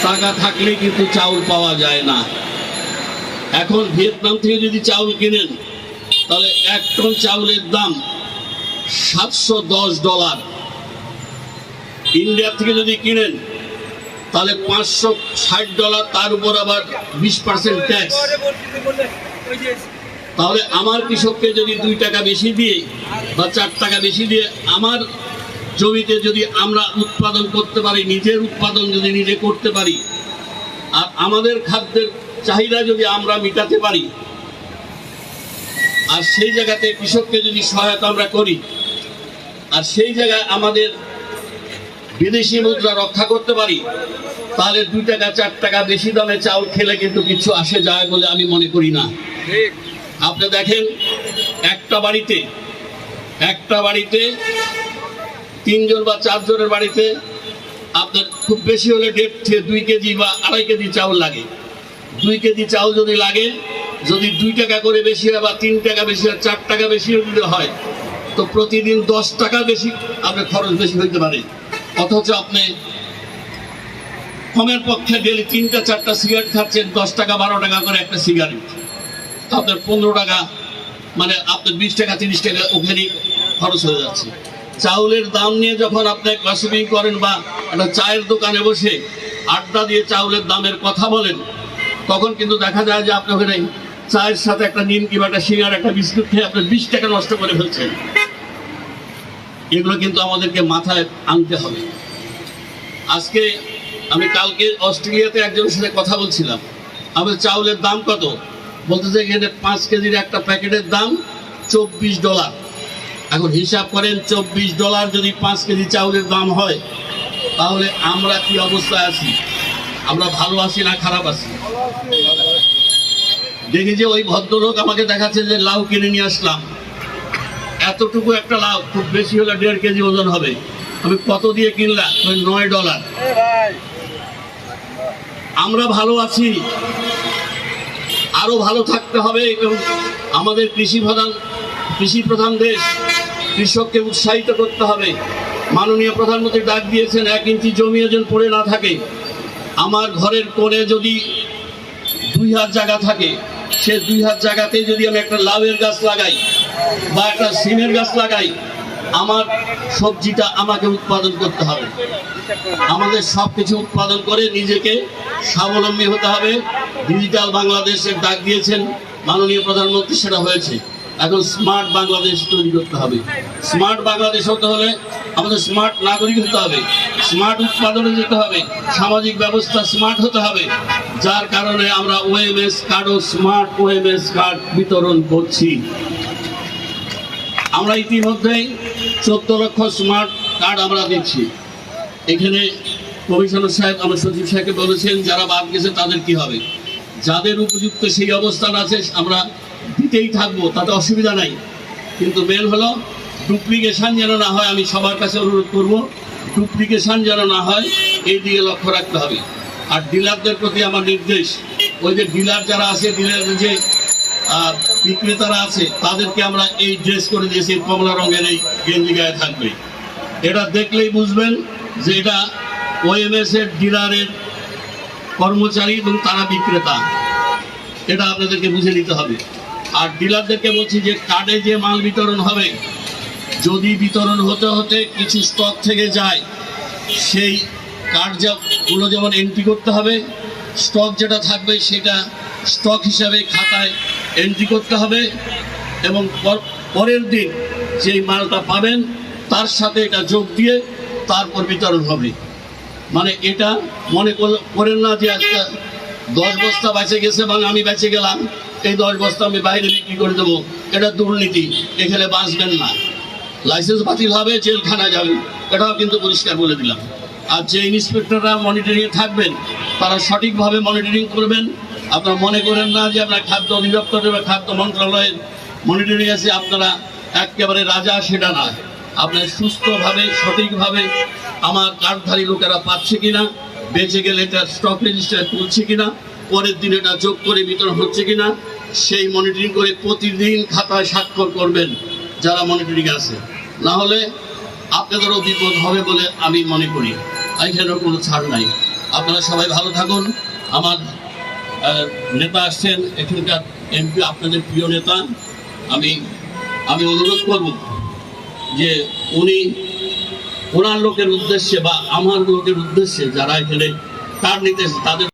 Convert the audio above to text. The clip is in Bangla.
টাকা থাকলে কিন্তু চাউল পাওয়া যায় না। এখন ভিয়েতনাম থেকে যদি চাউল কিনেন তাহলে 1 টন চাউলের দাম $710। ইন্ডিয়া থেকে যদি কিনেন তাহলে $560, তার উপর আবার 20% ট্যাক্স। তাহলে আমার কৃষককে যদি 2 টাকা বেশি দিয়ে বা 4 টাকা বেশি দিয়ে আমার জমিতে যদি আমরা উৎপাদন করতে পারি, নিজের উৎপাদন যদি নিজে করতে পারি, আর আমাদের খাদ্যের চাহিদা যদি আমরা মেটাতে পারি, আর সেই জায়গাতে কৃষককে যদি সহায়তা আমরা করি, আর সেই জায়গায় আমাদের বিদেশি মুদ্রা রক্ষা করতে পারি, তাহলে 2 টাকা 4 টাকা বেশি দামে চাউল খেলে কিন্তু কিছু আসে যায় বলে আমি মনে করি না। আপনি দেখেন একটা বাড়িতে 3 জন বা 4 জনের বাড়িতে আপনার খুব বেশি হলে 1.5 থেকে 2 কেজি বা 2.5 কেজি চাউল লাগে। 2 কেজি চাউল যদি লাগে, যদি 2 টাকা করে বেশি হয় বা 3 টাকা বেশি হয়, 4 টাকা বেশি যদি হয়, তো প্রতিদিন 10 টাকা বেশি আপনার খরচ বেশি হইতে পারে। অথচ আপনি কমের পক্ষে ডেলি 3টা 4টা সিগারেট খাচ্ছেন, 10 টাকা 12 টাকা করে একটা সিগারেট, আপনার 15 টাকা, মানে আপনার 20 টাকা 30 টাকা ওখানেই খরচ হয়ে যাচ্ছে। চাউলের দাম নিয়ে যখন আপনি গসিপিং করেন বা একটা চায়ের দোকানে বসে আড্ডা দিয়ে চাউলের দামের কথা বলেন, তখন কিন্তু দেখা যায় যে আপনি ওখানে চায়ের সাথে একটা নিমকি বা একটা সিঙ্গার একটা বিস্কুট খেয়ে আপনার 20 টাকা নষ্ট করে ফেলছেন। এগুলো কিন্তু আমাদেরকে মাথায় আনতে হবে। আজকে আমি কালকে অস্ট্রেলিয়াতে একজনের সাথে কথা বলছিলাম, আমাদের চাউলের দাম কত, বলতেছে এখানে 5 কেজির একটা প্যাকেটের দাম $24। এখন হিসাব করেন $24 যদি 5 কেজি চাউলের দাম হয়, তাহলে আমরা কি অবস্থায় আছি? আমরা ভালো আছি না খারাপ আছি? দেখি যে ওই ভদ্রলোক আমাকে দেখাচ্ছে যে লাউ কিনে নিয়ে আসলাম, এতটুকু একটা লাউ খুব বেশি হলে 1.5 কেজি ওজন হবে, আমি কত দিয়ে কিনলাম? $9। আমরা ভালো আছি, আরো ভালো থাকতে হবে। এবং আমাদের কৃষি প্রধান দেশ, কৃষককে উৎসাহিত করতে হবে। মাননীয় প্রধানমন্ত্রী ডাক দিয়েছেন 1 ইঞ্চি জমি যেন পড়ে না থাকে। আমার ঘরের কোণে যদি 2 হাত জায়গা থাকে, সে 2 হাত জায়গাতে যদি আমি একটা লাউয়ের গাছ লাগাই বা একটা সিমের গাছ লাগাই, আমার সবজিটা আমাকে উৎপাদন করতে হবে। আমাদের সব কিছু উৎপাদন করে নিজেকে স্বাবলম্বী হতে হবে। ডিজিটাল বাংলাদেশের ডাক দিয়েছেন মাননীয় প্রধানমন্ত্রী, সেটা হয়েছে। এখন স্মার্ট বাংলাদেশ তৈরি করতে হবে। স্মার্ট বাংলাদেশ হতে হলে আমাদের স্মার্ট নাগরিক হতে হবে, স্মার্ট উৎপাদনে যেতে হবে, সামাজিক ব্যবস্থা স্মার্ট হতে হবে। যার কারণে আমরা ওএমএস কার্ডও স্মার্ট ওএমএস কার্ড বিতরণ করছি। আমরা ইতিমধ্যেই 14 লক্ষ স্মার্ট কার্ড আমরা দিচ্ছি। এখানে কমিশনার সাহেব আমার সচিব সাহেবকে বলেছেন যারা বাদ গেছে তাদের কি হবে। যাদের উপযুক্ত সেই অবস্থান আছে আমরা দিতেই থাকবো, তাতে অসুবিধা নাই। কিন্তু মেন হলো ডুপ্লিকেশন যেন না হয়। আমি সবার কাছে অনুরোধ করব, ডুপ্লিকেশন যেন না হয় এই দিকে লক্ষ্য রাখতে হবে। আর ডিলারদের প্রতি আমার নির্দেশ, ওই যে ডিলার যারা আছে, ডিলারের যে বিক্রেতারা আছে, তাদেরকে আমরা এই ড্রেস করে দিয়েছি, কমলা রঙের এই গেঞ্জি গায়ে থাকবে। এটা দেখলেই বুঝবেন যে এটা ওএমএস এর ডিলারের কর্মচারী এবং তারা বিক্রেতা। এটা আপনাদেরকে বুঝে নিতে হবে। আর ডিলারদেরকে বলছি যে কার্ডে যে মাল বিতরণ হবে, যদি বিতরণ হতে হতে কিছু স্টক থেকে যায়, সেই কার্ডগুলো যেমন এন্ট্রি করতে হবে। স্টক যেটা থাকবে সেটা স্টক হিসাবে খাতায় এন্ট্রি করতে হবে, এবং পরের দিন যেই মালটা পাবেন তার সাথে এটা যোগ দিয়ে তারপর বিতরণ হবে। মানে এটা মনে করেন না যে আজকে 10 বস্তা বেঁচে গেছে এবং আমি বেঁচে গেলাম, এই 10 বস্তা আমি বাইরে বিক্রি করে দেবো, এটা দুর্নীতি। এখানে বাঁচবেন না, লাইসেন্স বাতিল হবে, জেলখানা যাবেন, এটাও কিন্তু পরিষ্কার বলে দিলাম। আর যে ইন্সপেক্টররা মনিটরিংয়ে থাকবেন তারা সঠিকভাবে মনিটরিং করবেন। আপনারা মনে করেন না যে আপনার খাদ্য অধিদপ্তরের বা খাদ্য মন্ত্রণালয়ের মনিটরিং আছে আপনারা একেবারে রাজা, সেটা না। আপনার সুস্থভাবে সঠিকভাবে আমার কার্ডধারী লোকেরা পাচ্ছে কিনা, বেঁচে গেলে এটা স্টক রেজিস্টারে তুলছে কিনা, পরের দিন এটা যোগ করে বিতরণ হচ্ছে কিনা, সেই মনিটরিং করে প্রতিদিন খাতায় স্বাক্ষর করবেন যারা মনিটরিং আছে। না হলে আপনাদেরও বিপদ হবে বলে আমি মনে করি। এখানেও কোনো ছাড় নাই। আপনারা সবাই ভালো থাকুন। আমার নেতা আসছেন, এখানকার এমপি, আপনাদের প্রিয় নেতা। আমি অনুরোধ করব যে উনি ওনার লোকের উদ্দেশ্যে বা আমার লোকের উদ্দেশ্যে যারা এখানে কার্ড নিতে তাদের